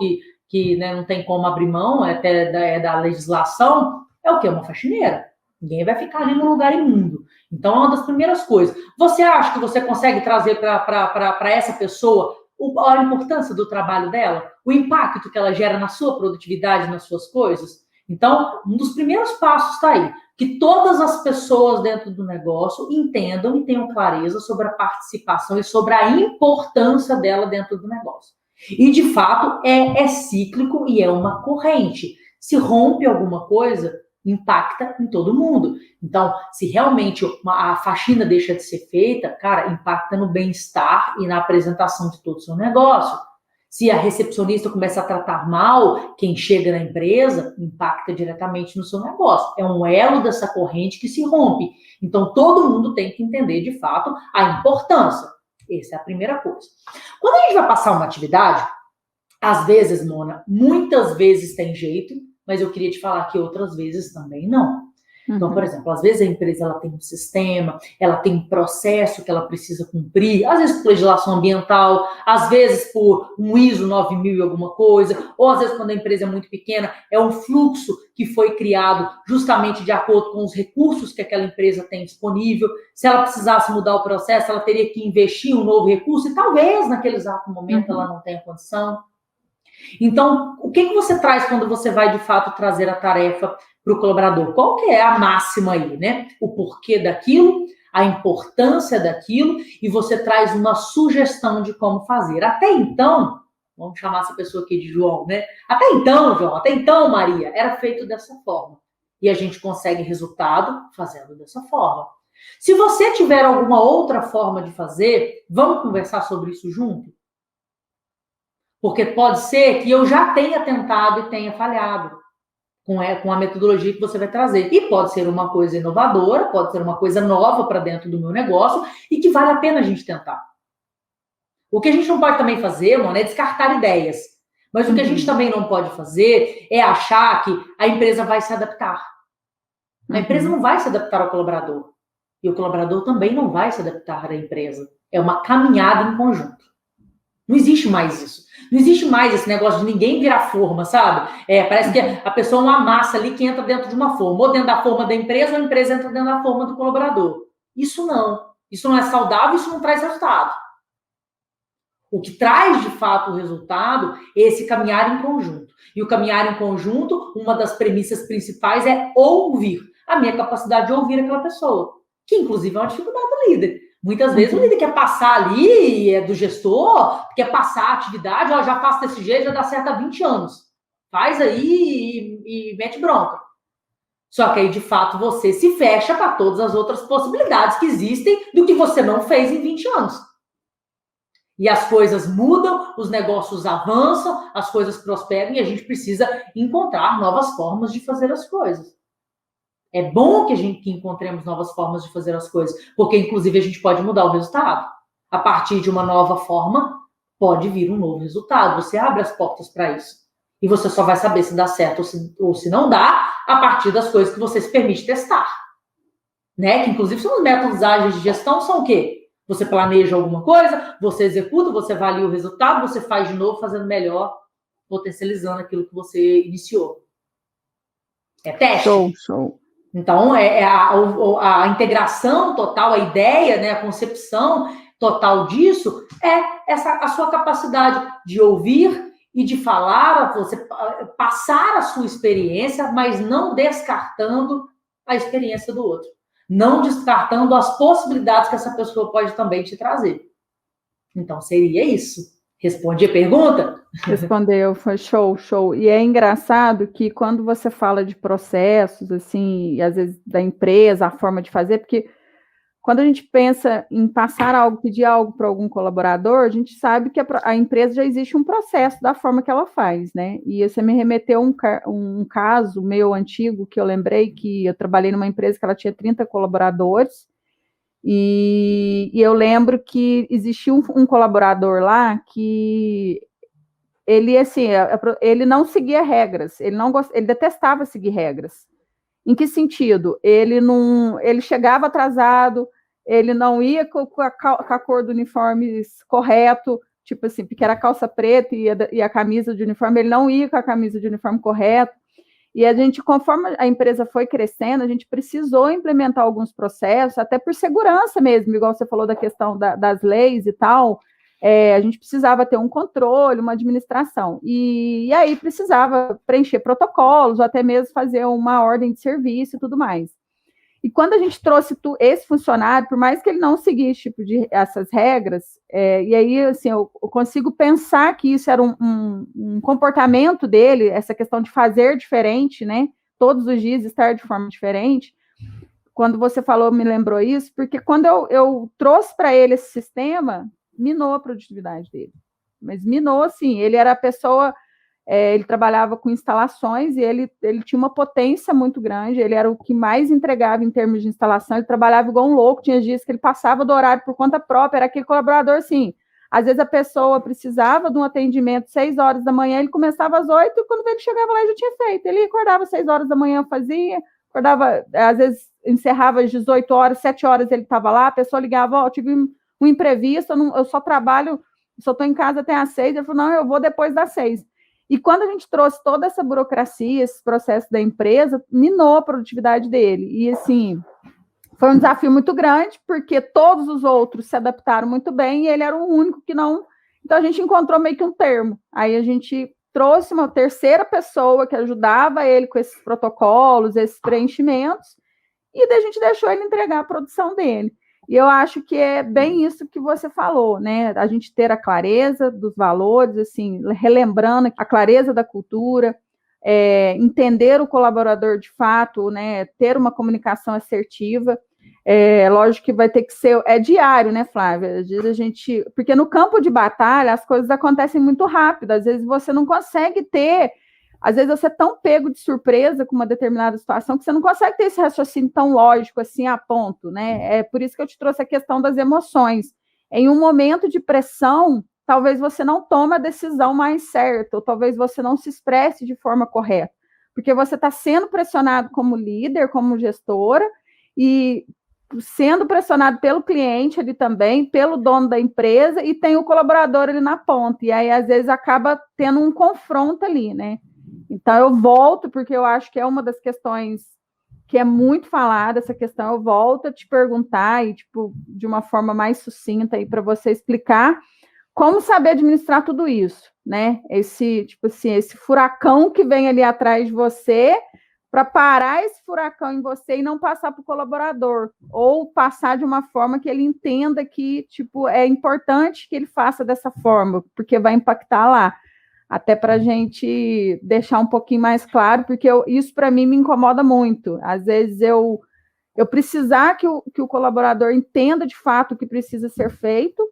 que né, não tem como abrir mão, até da legislação, é o quê? Uma faxineira. Ninguém vai ficar ali no lugar imundo. Então, é uma das primeiras coisas. Você acha que você consegue trazer para essa pessoa a importância do trabalho dela? O impacto que ela gera na sua produtividade, nas suas coisas? Então, um dos primeiros passos está aí. Que todas as pessoas dentro do negócio entendam e tenham clareza sobre a participação e sobre a importância dela dentro do negócio. E, de fato, é cíclico e é uma corrente. Se rompe alguma coisa, impacta em todo mundo. Então, se realmente a faxina deixa de ser feita, cara, impacta no bem-estar e na apresentação de todo o seu negócio. Se a recepcionista começa a tratar mal quem chega na empresa, impacta diretamente no seu negócio. É um elo dessa corrente que se rompe. Então, todo mundo tem que entender, de fato, a importância. Essa é a primeira coisa. Quando a gente vai passar uma atividade, às vezes, Mona, muitas vezes tem jeito, mas eu queria te falar que outras vezes também não. Então, por exemplo, às vezes a empresa ela tem um sistema, ela tem um processo que ela precisa cumprir, às vezes por legislação ambiental, às vezes por um ISO 9000 e alguma coisa, ou às vezes quando a empresa é muito pequena, é um fluxo que foi criado justamente de acordo com os recursos que aquela empresa tem disponível. Se ela precisasse mudar o processo, ela teria que investir um novo recurso e talvez naquele exato momento ela não tenha condição. Então, o que você traz quando você vai, de fato, trazer a tarefa para o colaborador? Qual que é a máxima aí, né? O porquê daquilo, a importância daquilo, e você traz uma sugestão de como fazer. Até então, vamos chamar essa pessoa aqui de João, né? Até então, João, até então, Maria, era feito dessa forma. E a gente consegue resultado fazendo dessa forma. Se você tiver alguma outra forma de fazer, vamos conversar sobre isso junto? Porque pode ser que eu já tenha tentado e tenha falhado com a metodologia que você vai trazer. E pode ser uma coisa inovadora, pode ser uma coisa nova para dentro do meu negócio e que vale a pena a gente tentar. O que a gente não pode também fazer, mano, é descartar ideias. Mas o que a gente também não pode fazer é achar que a empresa vai se adaptar. A empresa não vai se adaptar ao colaborador. E o colaborador também não vai se adaptar à empresa. É uma caminhada em conjunto. Não existe mais isso. Não existe mais esse negócio de ninguém virar forma, sabe? Parece que a pessoa é uma massa ali que entra dentro de uma forma. Ou dentro da forma da empresa, ou a empresa entra dentro da forma do colaborador. Isso não. Isso não é saudável, isso não traz resultado. O que traz, de fato, o resultado é esse caminhar em conjunto. E o caminhar em conjunto, uma das premissas principais é ouvir. A minha capacidade de ouvir aquela pessoa. Que, inclusive, é uma dificuldade do líder. Muitas vezes o líder quer passar ali, é do gestor, quer passar a atividade, ó, já faço desse jeito, já dá certo há 20 anos. Faz aí e mete bronca. Só que aí, de fato, você se fecha para todas as outras possibilidades que existem do que você não fez em 20 anos. E as coisas mudam, os negócios avançam, as coisas prosperam e a gente precisa encontrar novas formas de fazer as coisas. É bom que encontremos novas formas de fazer as coisas, porque, inclusive, a gente pode mudar o resultado. A partir de uma nova forma, pode vir um novo resultado. Você abre as portas para isso. E você só vai saber se dá certo ou se não dá a partir das coisas que você se permite testar. Né? Que, inclusive, são os métodos ágeis de gestão, são o quê? Você planeja alguma coisa, você executa, você avalia o resultado, você faz de novo, fazendo melhor, potencializando aquilo que você iniciou. É teste. Show. Então, a integração total, a ideia, né, a concepção total disso é a sua capacidade de ouvir e de falar, você passar a sua experiência, mas não descartando a experiência do outro. Não descartando as possibilidades que essa pessoa pode também te trazer. Então, seria isso. Responde a pergunta? Respondeu, foi show. E é engraçado que quando você fala de processos, assim, e às vezes da empresa, a forma de fazer, porque quando a gente pensa em passar algo, pedir algo para algum colaborador, a gente sabe que a empresa já existe um processo da forma que ela faz, né? E você me remeteu um caso meu antigo, que eu lembrei que eu trabalhei numa empresa que ela tinha 30 colaboradores, e eu lembro que existia um colaborador lá que ele, assim, ele não seguia regras, ele detestava seguir regras. Em que sentido? Ele chegava atrasado, ele não ia com a cor do uniforme correto, tipo assim, porque era a calça preta e a camisa de uniforme, ele não ia com a camisa de uniforme correto. E a gente, conforme a empresa foi crescendo, a gente precisou implementar alguns processos, até por segurança mesmo, igual você falou da questão das leis e tal. A gente precisava ter um controle, uma administração, e aí precisava preencher protocolos, ou até mesmo fazer uma ordem de serviço e tudo mais. E quando a gente trouxe esse funcionário, por mais que ele não seguisse tipo essas regras, e aí assim, eu consigo pensar que isso era um comportamento dele, essa questão de fazer diferente, né? Todos os dias estar de forma diferente. Quando você falou, me lembrou isso, porque quando eu trouxe para ele esse sistema, minou a produtividade dele. Mas minou, assim, ele era a pessoa, ele trabalhava com instalações e ele tinha uma potência muito grande, ele era o que mais entregava em termos de instalação, ele trabalhava igual um louco, tinha dias que ele passava do horário por conta própria, era aquele colaborador, assim, às vezes a pessoa precisava de um atendimento 6 horas da manhã, ele começava às 8, e quando ele chegava lá, ele já tinha feito, ele acordava às 6 horas da manhã, fazia, acordava, às vezes encerrava às 18 horas, 7 horas ele estava lá, a pessoa ligava, eu tive um imprevisto, eu só trabalho, só estou em casa até às 6, ele falou, não, eu vou depois das 6. E quando a gente trouxe toda essa burocracia, esse processo da empresa, minou a produtividade dele. E, assim, foi um desafio muito grande, porque todos os outros se adaptaram muito bem e ele era o único que não. Então, a gente encontrou meio que um termo. Aí, a gente trouxe uma terceira pessoa que ajudava ele com esses protocolos, esses preenchimentos, e daí a gente deixou ele entregar a produção dele. E eu acho que é bem isso que você falou, né? A gente ter a clareza dos valores, assim, relembrando a clareza da cultura, entender o colaborador de fato, né? Ter uma comunicação assertiva. Lógico que vai ter que ser, diário, né, Flávia? Às vezes a gente, porque no campo de batalha as coisas acontecem muito rápido, às vezes você não consegue ter. Às vezes você é tão pego de surpresa com uma determinada situação que você não consegue ter esse raciocínio tão lógico assim a ponto, né? É por isso que eu te trouxe a questão das emoções. Em um momento de pressão, talvez você não tome a decisão mais certa, ou talvez você não se expresse de forma correta, porque você está sendo pressionado como líder, como gestora, e sendo pressionado pelo cliente ali também, pelo dono da empresa, e tem o colaborador ali na ponta. E aí, às vezes, acaba tendo um confronto ali, né? Então, eu volto, porque eu acho que é uma das questões que é muito falada, essa questão. Eu volto a te perguntar, e, tipo, de uma forma mais sucinta aí, para você explicar como saber administrar tudo isso, né? Tipo assim, esse furacão que vem ali atrás de você, para parar esse furacão em você e não passar para o colaborador, ou passar de uma forma que ele entenda que, tipo, é importante que ele faça dessa forma, porque vai impactar lá. Até para a gente deixar um pouquinho mais claro, porque isso para mim me incomoda muito. Às vezes eu precisar que o colaborador entenda de fato o que precisa ser feito,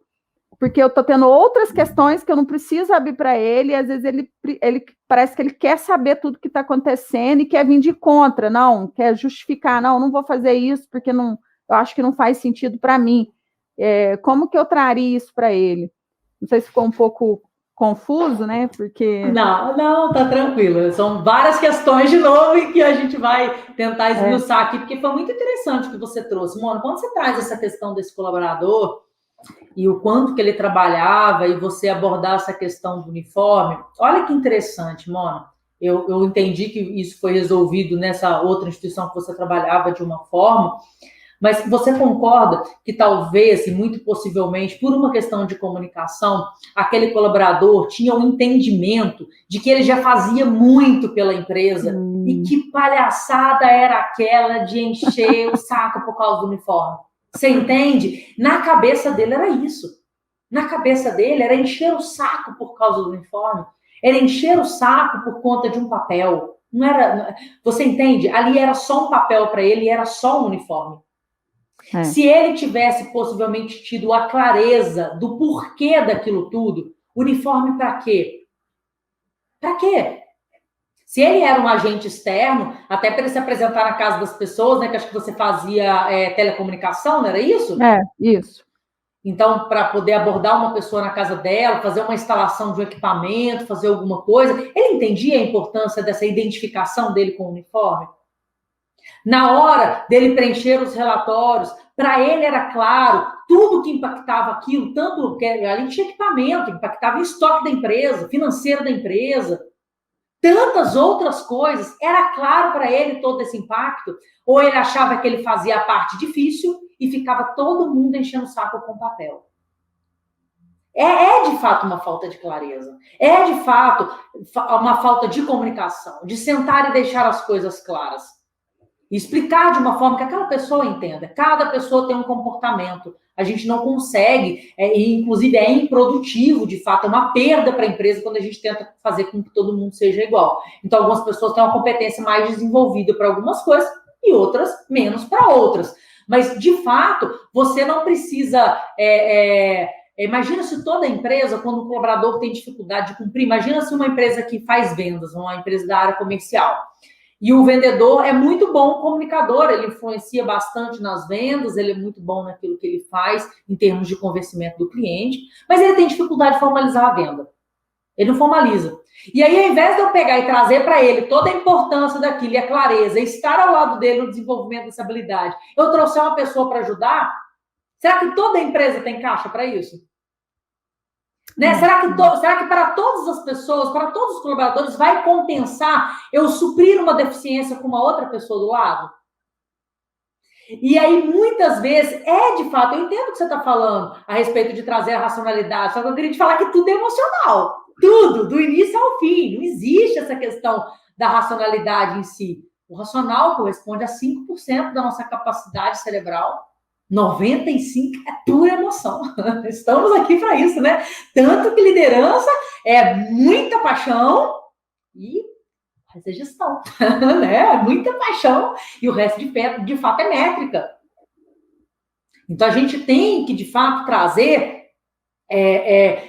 porque eu estou tendo outras questões que eu não preciso abrir para ele, e às vezes ele parece que ele quer saber tudo que está acontecendo e quer vir de contra, não, quer justificar, não vou fazer isso porque não, eu acho que não faz sentido para mim. Como que eu traria isso para ele? Não sei se ficou um pouco confuso, né? Porque... Não, tá tranquilo. São várias questões de novo e que a gente vai tentar esmiuçar aqui, porque foi muito interessante o que você trouxe. Mônica, quando você traz essa questão desse colaborador e o quanto que ele trabalhava e você abordar essa questão do uniforme, olha que interessante, Mônica. Eu entendi que isso foi resolvido nessa outra instituição que você trabalhava de uma forma, mas você concorda que talvez, e muito possivelmente, por uma questão de comunicação, aquele colaborador tinha um entendimento de que ele já fazia muito pela empresa e que palhaçada era aquela de encher o saco por causa do uniforme? Você entende? Na cabeça dele era isso. Na cabeça dele era encher o saco por causa do uniforme. Era encher o saco por conta de um papel. Não era. Você entende? Ali era só um papel para ele e era só um uniforme. Se ele tivesse possivelmente tido a clareza do porquê daquilo tudo, uniforme para quê? Para quê? Se ele era um agente externo, até para ele se apresentar na casa das pessoas, né? Que acho que você fazia telecomunicação, não era isso? Isso. Então, para poder abordar uma pessoa na casa dela, fazer uma instalação de um equipamento, fazer alguma coisa, ele entendia a importância dessa identificação dele com o uniforme? Na hora dele preencher os relatórios, para ele era claro tudo que impactava aquilo, tanto que ali tinha equipamento, impactava o estoque da empresa, financeiro da empresa, tantas outras coisas. Era claro para ele todo esse impacto? Ou ele achava que ele fazia a parte difícil e ficava todo mundo enchendo o saco com papel? É de fato uma falta de clareza. É de fato uma falta de comunicação, de sentar e deixar as coisas claras. E explicar de uma forma que aquela pessoa entenda. Cada pessoa tem um comportamento. A gente não consegue, inclusive é improdutivo, de fato, é uma perda para a empresa quando a gente tenta fazer com que todo mundo seja igual. Então, algumas pessoas têm uma competência mais desenvolvida para algumas coisas e outras menos para outras. Mas, de fato, você não precisa... imagina se toda empresa, quando o colaborador tem dificuldade de cumprir, imagina se uma empresa que faz vendas, uma empresa da área comercial, e o vendedor é muito bom comunicador, ele influencia bastante nas vendas, ele é muito bom naquilo que ele faz em termos de convencimento do cliente, mas ele tem dificuldade de formalizar a venda. Ele não formaliza. E aí, ao invés de eu pegar e trazer para ele toda a importância daquilo e a clareza, e estar ao lado dele no desenvolvimento dessa habilidade, eu trouxer uma pessoa para ajudar, será que toda empresa tem caixa para isso? Né? Será que para todas as pessoas, para todos os colaboradores, vai compensar eu suprir uma deficiência com uma outra pessoa do lado? E aí, muitas vezes, de fato, eu entendo o que você está falando a respeito de trazer a racionalidade, só que eu queria te falar que tudo é emocional. Tudo, do início ao fim. Não existe essa questão da racionalidade em si. O racional corresponde a 5% da nossa capacidade cerebral. 95% é pura emoção. Estamos aqui para isso, né? Tanto que liderança é muita paixão e o resto é gestão, né? Muita paixão e o resto de fato é métrica. Então a gente tem que de fato trazer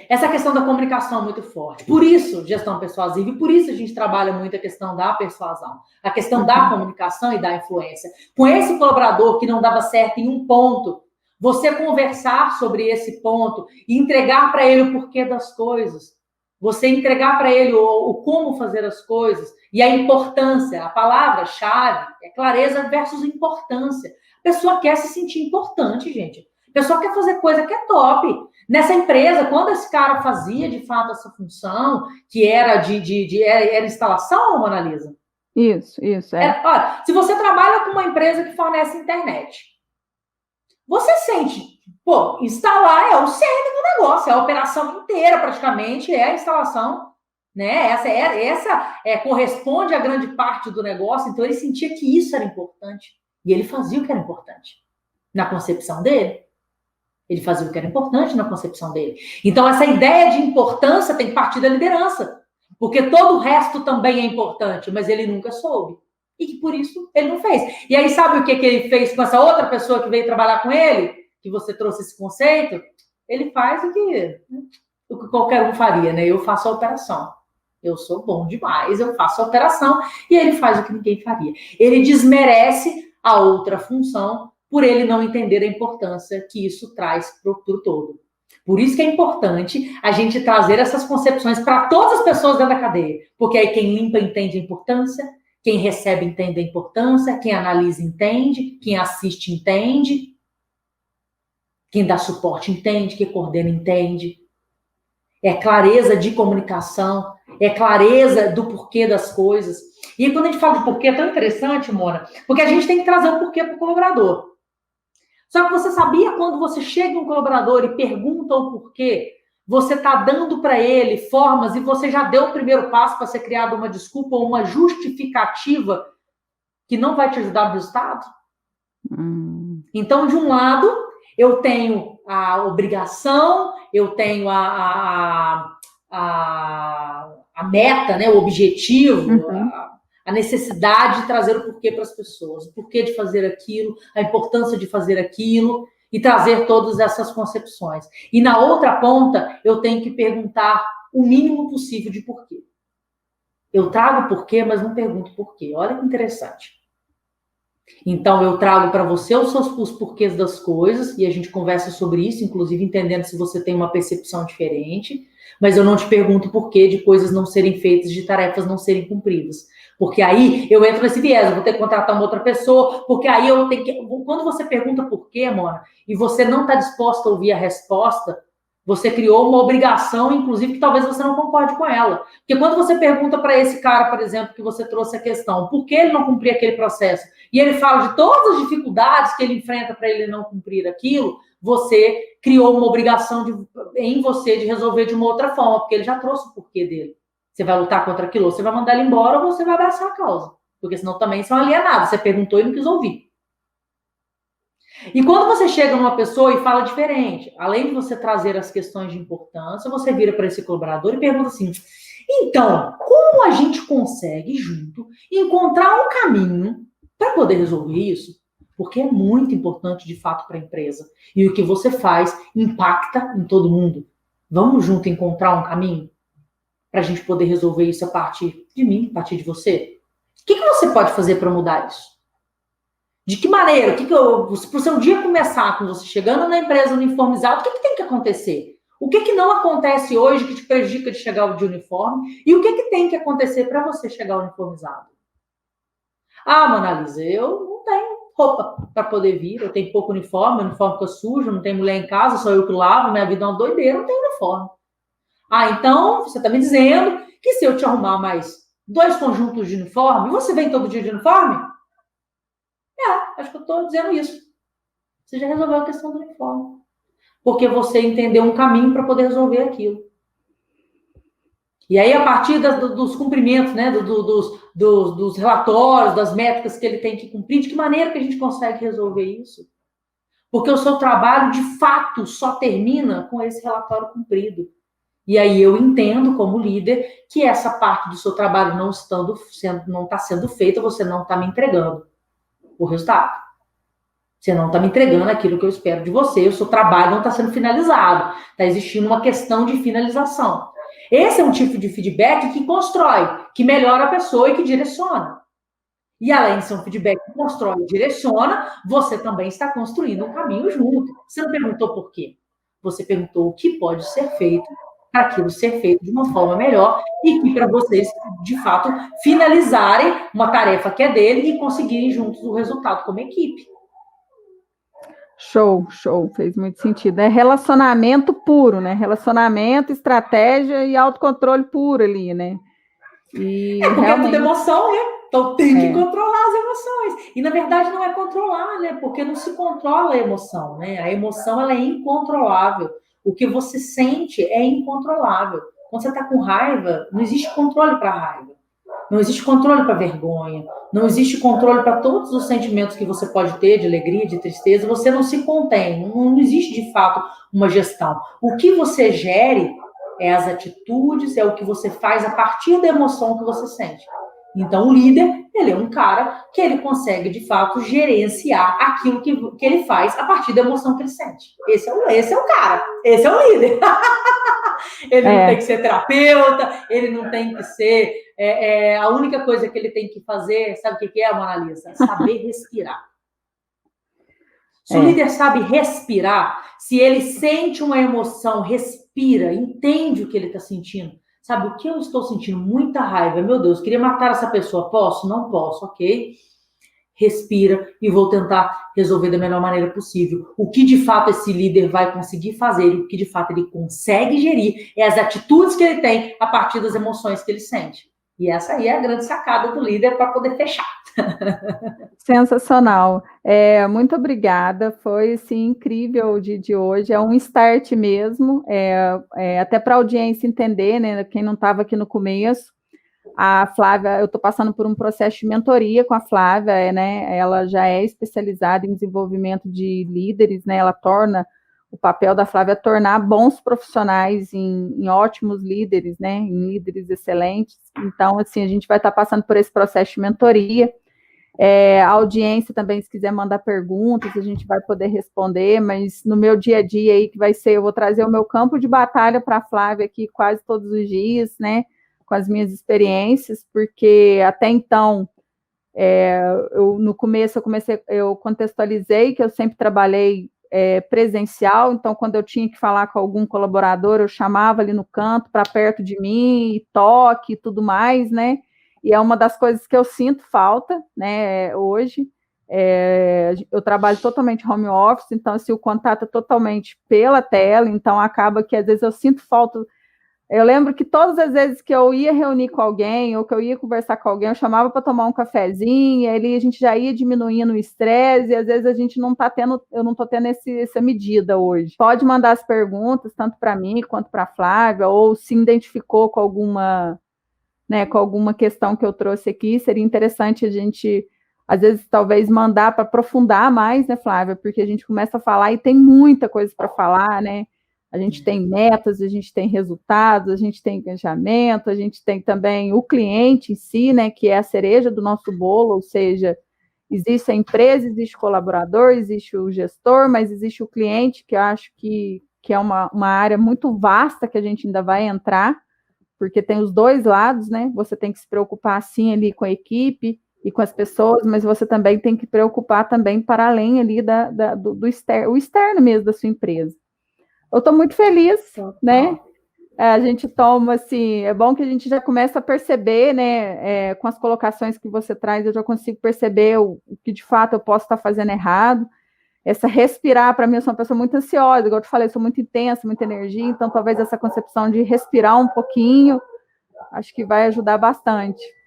essa questão da comunicação muito forte. Por isso, gestão persuasiva, e por isso a gente trabalha muito a questão da persuasão, a questão da comunicação e da influência. Com esse colaborador que não dava certo em um ponto, você conversar sobre esse ponto e entregar para ele o porquê das coisas. você entregar para ele o como fazer as coisas e a importância, a palavra-chave é clareza versus importância. A pessoa quer se sentir importante, gente. A pessoa quer fazer coisa que é top. Nessa empresa, quando esse cara fazia, de fato, essa função, que era era instalação, Mona Lisa? Isso, é. Olha, se você trabalha com uma empresa que fornece internet, você sente, pô, instalar é o cerne do negócio, é a operação inteira, praticamente, é a instalação, né? Essa corresponde a grande parte do negócio, então ele sentia que isso era importante. E ele fazia o que era importante na concepção dele. Ele fazia o que era importante na concepção dele. Então, essa ideia de importância tem que partir da liderança, porque todo o resto também é importante, mas ele nunca soube. E que por isso ele não fez. E aí, sabe o que ele fez com essa outra pessoa que veio trabalhar com ele? Que você trouxe esse conceito? Ele faz o que qualquer um faria, né? Eu faço a operação. Eu sou bom demais, eu faço a operação. E ele faz o que ninguém faria. Ele desmerece a outra função por ele não entender a importância que isso traz para o todo. Por isso que é importante a gente trazer essas concepções para todas as pessoas dentro da cadeia. Porque aí quem limpa entende a importância, quem recebe entende a importância, quem analisa entende, quem assiste entende, quem dá suporte entende, quem coordena entende. É clareza de comunicação, é clareza do porquê das coisas. E quando a gente fala de porquê, é tão interessante, Mona, porque a gente tem que trazer o porquê para o colaborador. Só que você sabia quando você chega em um colaborador e pergunta o porquê, você está dando para ele formas e você já deu o primeiro passo para ser criada uma desculpa ou uma justificativa que não vai te ajudar no resultado? Então, de um lado, eu tenho a obrigação, eu tenho a meta, né, o objetivo, a necessidade de trazer o porquê para as pessoas, o porquê de fazer aquilo, a importância de fazer aquilo e trazer todas essas concepções. E na outra ponta, eu tenho que perguntar o mínimo possível de porquê. Eu trago porquê, mas não pergunto porquê. Olha que interessante. Então, eu trago para você os porquês das coisas e a gente conversa sobre isso, inclusive entendendo se você tem uma percepção diferente, mas eu não te pergunto porquê de coisas não serem feitas, de tarefas não serem cumpridas. Porque aí eu entro nesse viés, eu vou ter que contratar uma outra pessoa, porque aí eu tenho que... Quando você pergunta por quê, Mona, e você não está disposta a ouvir a resposta, você criou uma obrigação, inclusive, que talvez você não concorde com ela. Porque quando você pergunta para esse cara, por exemplo, que você trouxe a questão, por que ele não cumpria aquele processo, e ele fala de todas as dificuldades que ele enfrenta para ele não cumprir aquilo, você criou uma obrigação em você de resolver de uma outra forma, porque ele já trouxe o porquê dele. Você vai lutar contra aquilo, ou você vai mandar ele embora, ou você vai abraçar a causa. Porque senão também são alienados. Você perguntou e não quis ouvir. E quando você chega numa pessoa e fala diferente, além de você trazer as questões de importância, você vira para esse colaborador e pergunta assim, então, como a gente consegue junto encontrar um caminho para poder resolver isso? Porque é muito importante, de fato, para a empresa. E o que você faz impacta em todo mundo. Vamos junto encontrar um caminho para a gente poder resolver isso a partir de mim, a partir de você? O que você pode fazer para mudar isso? De que maneira? Para o seu dia começar com você chegando na empresa uniformizada, o que tem que acontecer? O que não acontece hoje que te prejudica de chegar de uniforme? E o que tem que acontecer para você chegar uniformizado? Ah, Mona Lisa, eu não tenho roupa para poder vir, eu tenho pouco uniforme, o uniforme fica sujo, não tem mulher em casa, só eu que lavo, minha vida é uma doideira, não tenho uniforme. Ah, então você está me dizendo que se eu te arrumar mais 2 conjuntos de uniforme, você vem todo dia de uniforme? Acho que eu estou dizendo isso. Você já resolveu a questão do uniforme. Porque você entendeu um caminho para poder resolver aquilo. E aí, a partir dos cumprimentos, né, dos relatórios, das métricas que ele tem que cumprir, de que maneira que a gente consegue resolver isso? Porque o seu trabalho, de fato, só termina com esse relatório cumprido. E aí eu entendo, como líder, que essa parte do seu trabalho não está sendo feita, você não está me entregando o resultado. Você não está me entregando aquilo que eu espero de você, o seu trabalho não está sendo finalizado. Está existindo uma questão de finalização. Esse é um tipo de feedback que constrói, que melhora a pessoa e que direciona. E além de ser um feedback que constrói e direciona, você também está construindo um caminho junto. Você não perguntou por quê. Você perguntou o que pode ser feito para aquilo ser feito de uma forma melhor e que para vocês, de fato, finalizarem uma tarefa que é dele e conseguirem juntos o resultado como equipe. Show, show, fez muito sentido. É relacionamento puro, né? Relacionamento, estratégia e autocontrole puro ali, né? E porque realmente... é tudo emoção, né? Então tem que controlar as emoções. E na verdade não é controlar, né? Porque não se controla a emoção, né? A emoção ela é incontrolável. O que você sente é incontrolável. Quando você está com raiva, não existe controle para raiva. Não existe controle para vergonha. Não existe controle para todos os sentimentos que você pode ter, de alegria, de tristeza. Você não se contém. Não existe, de fato, uma gestão. O que você gere é as atitudes, é o que você faz a partir da emoção que você sente. Então, o líder, ele é um cara que ele consegue, de fato, gerenciar aquilo que ele faz a partir da emoção que ele sente. Esse é o cara. Esse é o líder. Ele não tem que ser terapeuta, ele não tem que ser... a única coisa que ele tem que fazer, sabe o que é, Mona Lisa? Saber respirar. Se o líder sabe respirar, se ele sente uma emoção, respira, entende o que ele está sentindo. Sabe, o que eu estou sentindo? Muita raiva. Meu Deus, queria matar essa pessoa. Posso? Não posso, ok? Respira e vou tentar resolver da melhor maneira possível. O que de fato esse líder vai conseguir fazer, o que de fato ele consegue gerir, é as atitudes que ele tem a partir das emoções que ele sente. E essa aí é a grande sacada do líder para poder fechar. Sensacional. Muito obrigada. Foi assim, incrível o dia de hoje. É um start mesmo, até para a audiência entender, né? Quem não estava aqui no começo. A Flávia, eu estou passando por um processo de mentoria com a Flávia, né? Ela já é especializada em desenvolvimento de líderes, né? Ela torna o papel da Flávia tornar bons profissionais em ótimos líderes, né? Em líderes excelentes. Então, assim, a gente vai estar passando por esse processo de mentoria. A audiência também, se quiser mandar perguntas, a gente vai poder responder, mas no meu dia a dia aí, que vai ser, eu vou trazer o meu campo de batalha para a Flávia aqui quase todos os dias, né? Com as minhas experiências, porque até então, no começo eu contextualizei que eu sempre trabalhei presencial, então quando eu tinha que falar com algum colaborador, eu chamava ali no canto, para perto de mim, e toque e tudo mais, né? E é uma das coisas que eu sinto falta, né, hoje. Eu trabalho totalmente home office, então assim, o contato é totalmente pela tela, então acaba que às vezes eu sinto falta. Eu lembro que todas as vezes que eu ia reunir com alguém, ou que eu ia conversar com alguém, eu chamava para tomar um cafezinho, e aí a gente já ia diminuindo o estresse, e às vezes a gente não está tendo, eu não estou tendo essa medida hoje. Pode mandar as perguntas, tanto para mim quanto para a Flávia, ou se identificou com alguma, né, com alguma questão que eu trouxe aqui, seria interessante a gente, às vezes, talvez mandar para aprofundar mais, né, Flávia? Porque a gente começa a falar e tem muita coisa para falar, né? A gente tem metas, a gente tem resultados, a gente tem engajamento, a gente tem também o cliente em si, né, que é a cereja do nosso bolo, ou seja, existe a empresa, existe o colaborador, existe o gestor, mas existe o cliente, que eu acho que é uma área muito vasta que a gente ainda vai entrar, porque tem os dois lados, né? Você tem que se preocupar, sim, ali com a equipe e com as pessoas, mas você também tem que preocupar também para além ali do externo, o externo mesmo da sua empresa. Eu estou muito feliz, né? A gente toma, assim, é bom que a gente já começa a perceber, né? Com as colocações que você traz, eu já consigo perceber o que de fato eu posso estar fazendo errado. Essa respirar, para mim, eu sou uma pessoa muito ansiosa, igual eu te falei, eu sou muito intensa, muita energia, então talvez essa concepção de respirar um pouquinho, acho que vai ajudar bastante.